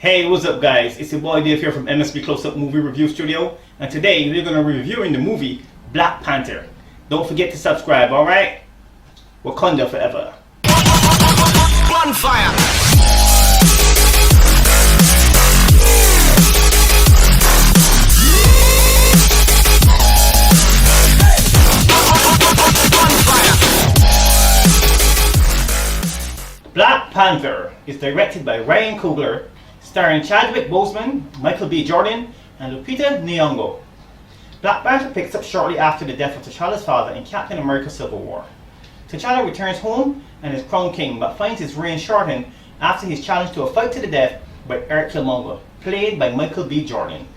Hey, what's up guys? It's your boy Dave here from MSB Closeup Movie Review Studio, and today we're going to be reviewing the movie Black Panther. Don't forget to subscribe, alright? Wakanda forever. Bonfire! Black Panther is directed by Coogler, starring Chadwick Boseman, Michael B. Jordan, and Lupita Nyong'o. Black Panther picks up shortly after the death of T'Challa's father in Captain America Civil War. T'Challa returns home and is crowned king, but finds his reign shortened after he's challenged to a fight to the death by Killmonger, played by Michael B. Jordan.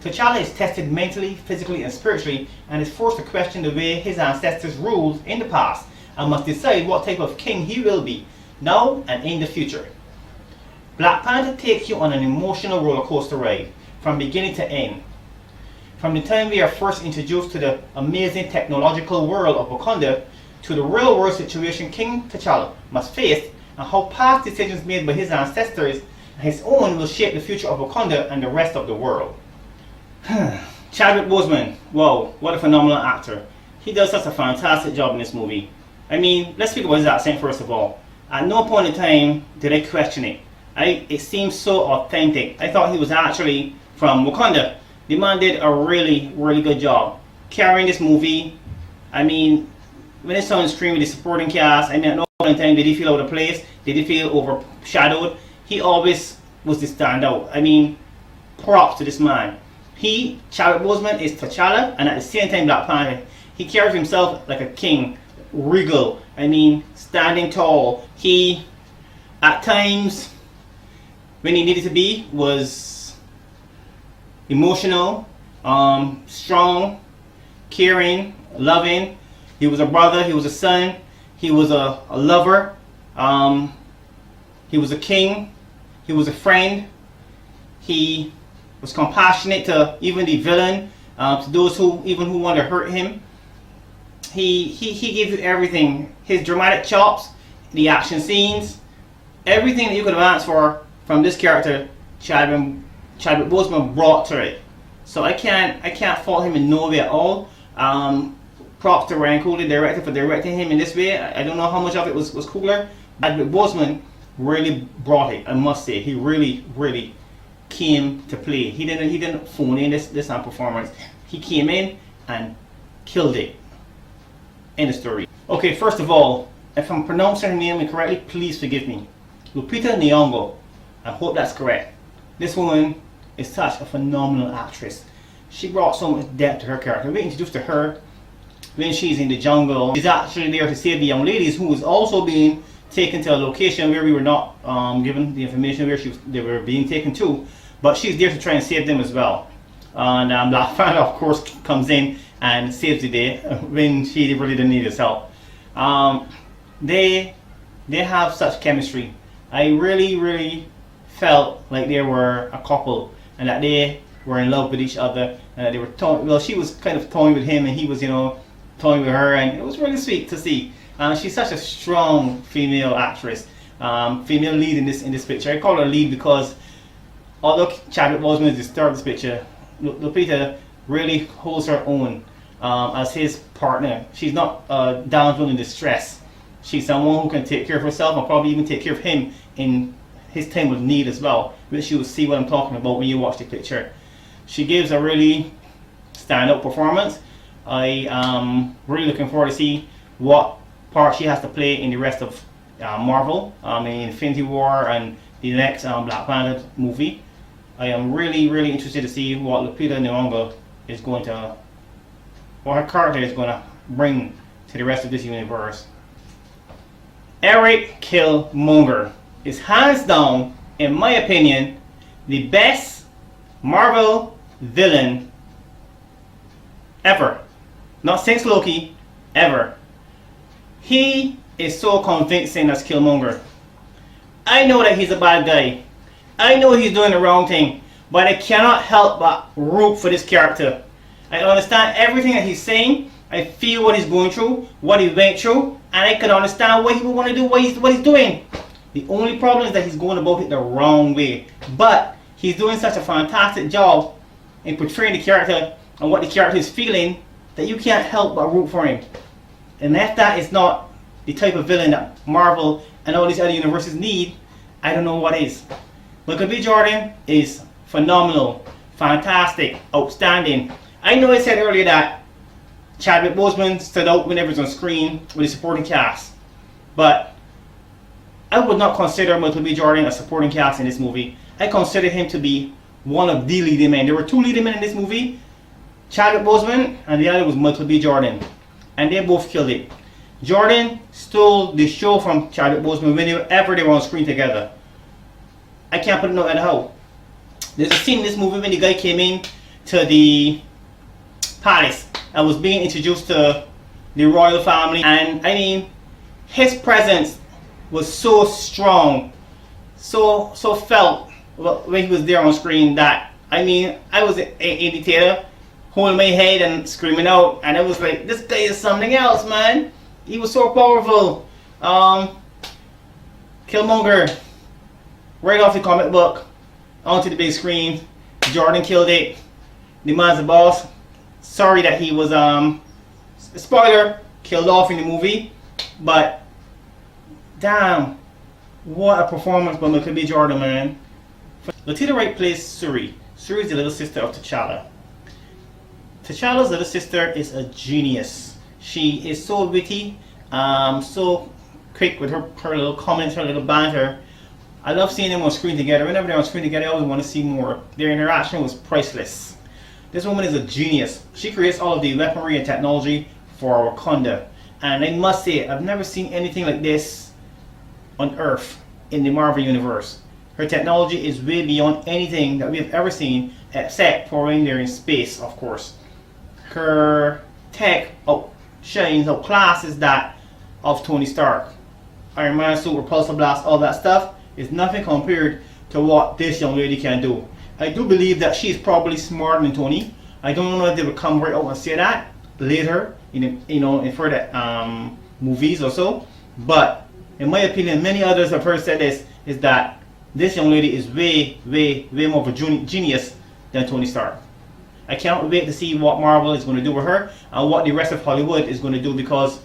T'Challa is tested mentally, physically, and spiritually, and is forced to question the way his ancestors ruled in the past, and must decide what type of king he will be, now and in the future. Black Panther takes you on an emotional roller coaster ride, from beginning to end. From the time we are first introduced to the amazing technological world of Wakanda, to the real world situation King T'Challa must face, and how past decisions made by his ancestors and his own will shape the future of Wakanda and the rest of the world. Chadwick Boseman, wow, what a phenomenal actor. He does such a fantastic job in this movie. I mean, let's speak about his accent first of all. At no point in time did I question it. It seems so authentic. I thought he was actually from Wakanda. The man did a really good job carrying this movie. I mean, when it's on screen with the supporting cast, I mean, at no point in time did he feel out of place, did he feel overshadowed. He always was the standout. I mean, props to this man. Chadwick Boseman, is T'Challa, and at the same time Black Panther. He carries himself like a king, regal. I mean, standing tall. He, at times, when he needed to be, was emotional, strong, caring, loving. He was a brother, he was a son, he was a lover, he was a king, he was a friend. He was compassionate to even the villain, to those who want to hurt him. He gave you everything. His dramatic chops, the action scenes, everything that you could have asked for from this character, Chadwick Boseman brought to it. So I can't fault him in no way at all. Props to Coogler, director, for directing him in this way. I don't know how much of it was Coogler. Chadwick Boseman really brought it, I must say. He really came to play. He didn't phone in this performance. He came in and killed it. End of story. Okay, first of all, if I'm pronouncing her name incorrectly, please forgive me. Lupita Nyong'o. I hope that's correct. This woman is such a phenomenal actress. She brought so much depth to her character. We introduced to her when she's in the jungle. She's actually there to save the young ladies who was also being taken to a location where we were not given the information where they were being taken to. But she's there to try and save them as well. And Black Panther, of course, comes in and saves the day when she really didn't need his help. They have such chemistry. I really felt like they were a couple and that they were in love with each other, and that they were toying. Well, she was kind of toying with him and he was, toying with her, and it was really sweet to see. She's such a strong female actress, female lead in this picture. I call her lead because although Chadwick Boseman is the star of this picture, Lupita really holds her own as his partner. She's not downfall in distress. She's someone who can take care of herself and probably even take care of him in his time of need as well, which you will see what I'm talking about when you watch the picture. She gives a really stand-up performance. I am really looking forward to see what part she has to play in the rest of Marvel, in Infinity War and the next Black Panther movie. I am really interested to see what Lupita Nyong'o is going to, what her character is going to bring to the rest of this universe. Monger is hands down, in my opinion, the best Marvel villain ever. Not since Loki, ever. He is so convincing as Killmonger. I know that he's a bad guy. I know he's doing the wrong thing, but I cannot help but root for this character. I understand everything that he's saying. I feel what he's going through, what he went through, and I can understand what he would want to do, what he's doing. The only problem is that he's going about it the wrong way. But he's doing such a fantastic job in portraying the character and what the character is feeling that you can't help but root for him. And if that is not the type of villain that Marvel and all these other universes need, I don't know what is. Michael B. Jordan is phenomenal, fantastic, outstanding. I know I said earlier that Chadwick Boseman stood out whenever he's on screen with the supporting cast, but I would not consider Michael B. Jordan a supporting cast in this movie. I consider him to be one of the leading men. There were two leading men in this movie, Chadwick Boseman, and the other was Michael B. Jordan, and they both killed it. Jordan stole the show from Chadwick Boseman whenever they were on screen together. I can't put it no matter how. There's a scene in this movie when the guy came in to the palace and was being introduced to the royal family, and I mean, his presence was so strong, so felt when he was there on screen that, I mean, I was in the theater holding my head and screaming out, and it was like, this guy is something else, man. He was so powerful. Killmonger, right off the comic book onto the big screen. Jordan killed it. The man's the boss. Sorry that he was spoiler, killed off in the movie, but damn, what a performance by Michael B. Jordan, man. Letitia Wright plays Shuri. Shuri is the little sister of T'Challa. T'Challa's little sister is a genius. She is so witty, so quick with her little comments, her little banter. I love seeing them on screen together. Whenever they're on screen together, I always want to see more. Their interaction was priceless. This woman is a genius. She creates all of the weaponry and technology for Wakanda. And I must say, I've never seen anything like this on Earth in the Marvel Universe. Her technology is way beyond anything that we have ever seen, except for when they're in space, of course. Her tech outshines, outclasses that of Tony Stark. Iron Man suit, repulsor blast, all that stuff is nothing compared to what this young lady can do. I do believe that she's probably smarter than Tony. I don't know if they would come right out and say that later in further movies or so. But in my opinion, many others have heard said this, is that this young lady is way more of a genius than Tony Stark. I can't wait to see what Marvel is going to do with her and what the rest of Hollywood is going to do, because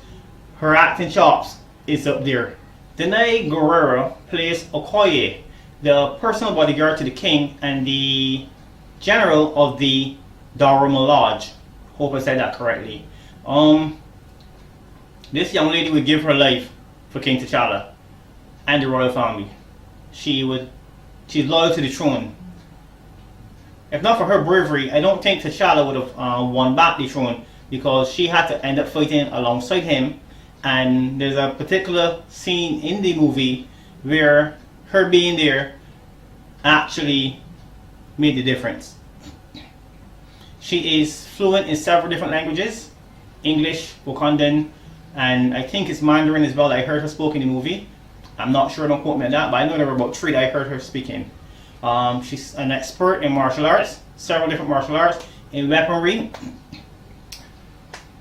her acting chops is up there. Denai Guerrero plays Okoye, the personal bodyguard to the king and the general of the Daruma Lodge. Hope I said that correctly. This young lady would give her life for King T'Challa and the royal family. She's loyal to the throne. If not for her bravery, I don't think T'Challa would have won back the throne, because she had to end up fighting alongside him. And there's a particular scene in the movie where her being there actually made the difference. She is fluent in several different languages: English, Wakandan, and I think it's Mandarin as well. I heard her spoke in the movie. I'm not sure, don't quote me on that, but I know there were about 3 that I heard her speaking. She's an expert in martial arts, several different martial arts, in weaponry.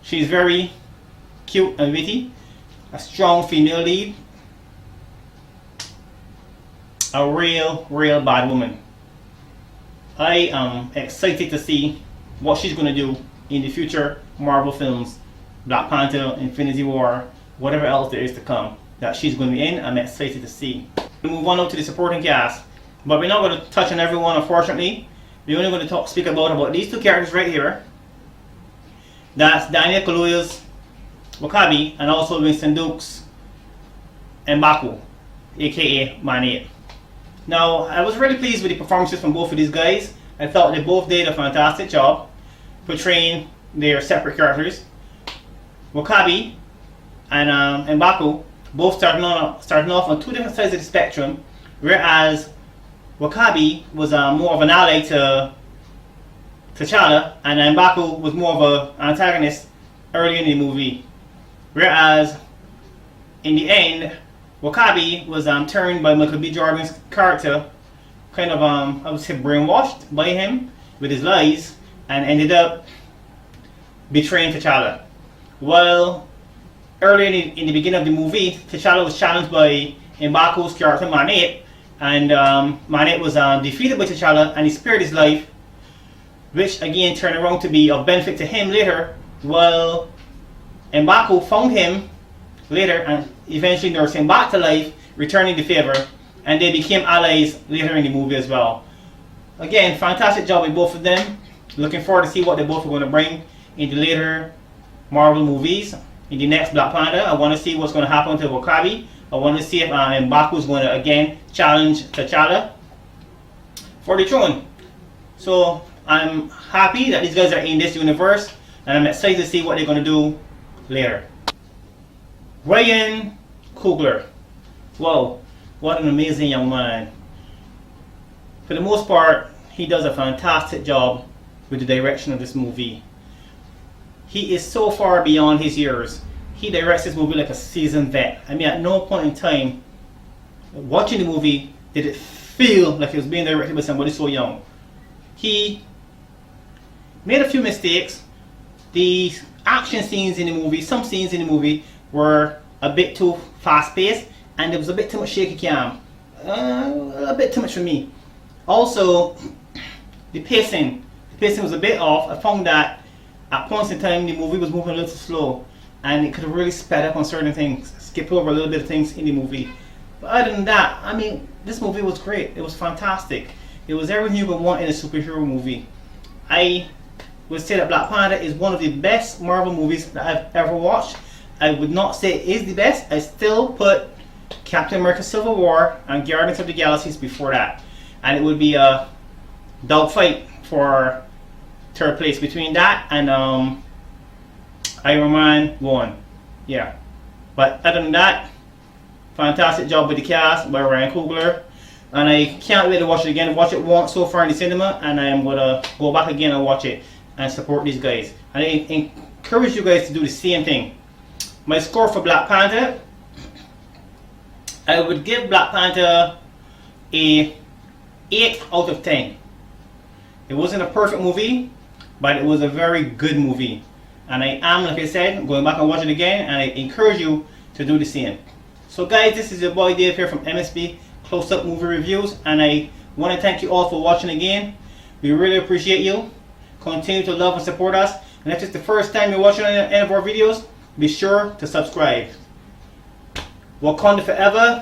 She's very cute and witty, a strong female lead, a real bad woman. I am excited to see what she's going to do in the future Marvel films, Black Panther, Infinity War, whatever else there is to come that she's going to be in. I'm excited to see. We move on to the supporting cast, but we're not going to touch on everyone, unfortunately. We're only going to speak about these 2 characters right here. That's Daniel Kaluuya's Wakabi, and also Winston Duke's M'Baku, aka Man-8. Now, I was really pleased with the performances from both of these guys. I thought they both did a fantastic job portraying their separate characters. Wakabi and M'Baku both starting off on 2 different sides of the spectrum, whereas Wakabi was more of an ally to T'Challa, and M'Baku was more of an antagonist early in the movie. Whereas in the end, Wakabi was turned by Michael B. Jordan's character, kind of I would say brainwashed by him with his lies, and ended up betraying T'Challa. Well, early in the beginning of the movie, T'Challa was challenged by M'Baku's character Manate, and Manate was defeated by T'Challa and he spared his life, which again turned around to be of benefit to him later. Well, M'Baku found him later and eventually nursed him back to life, returning the favor, and they became allies later in the movie as well. Again, fantastic job with both of them. Looking forward to see what they both are going to bring in the later Marvel movies. In the next Black Panther, I want to see what's going to happen to W'Kabi. I want to see if M'Baku is going to again challenge T'Challa for the throne. So I'm happy that these guys are in this universe, and I'm excited to see what they're going to do later. Ryan Coogler. Wow, what an amazing young man. For the most part, he does a fantastic job with the direction of this movie. He is so far beyond his years. He directs this movie like a seasoned vet. I mean, at no point in time watching the movie did it feel like it was being directed by somebody so young. He made a few mistakes. The action scenes in the movie, some scenes in the movie were a bit too fast paced, and there was a bit too much shaky cam. A bit too much for me. Also, the pacing was a bit off. I found that at points in time the movie was moving a little slow, and it could have really sped up on certain things, skip over a little bit of things in the movie. But other than that, I mean, this movie was great. It was fantastic. It was everything you would want in a superhero movie. I would say that Black Panther is one of the best Marvel movies that I've ever watched. I would not say it is the best. I still put Captain America Civil War and Guardians of the Galaxy before that. And it would be a dogfight for third place between that and Iron Man 1. Yeah. But other than that, fantastic job with the cast by Ryan Coogler. And I can't wait to watch it again. Watch it once so far in the cinema, and I am going to go back again and watch it and support these guys. And I encourage you guys to do the same thing. My score for Black Panther, I would give Black Panther a 8 out of 10. It wasn't a perfect movie, but it was a very good movie. And I am, like I said, going back and watch it again, and I encourage you to do the same. So guys, this is your boy Dave here from MSB Close-Up Movie Reviews, and I want to thank you all for watching again. We really appreciate you. Continue to love and support us. And if it's the first time you're watching any of our videos, be sure to subscribe. Wakanda forever.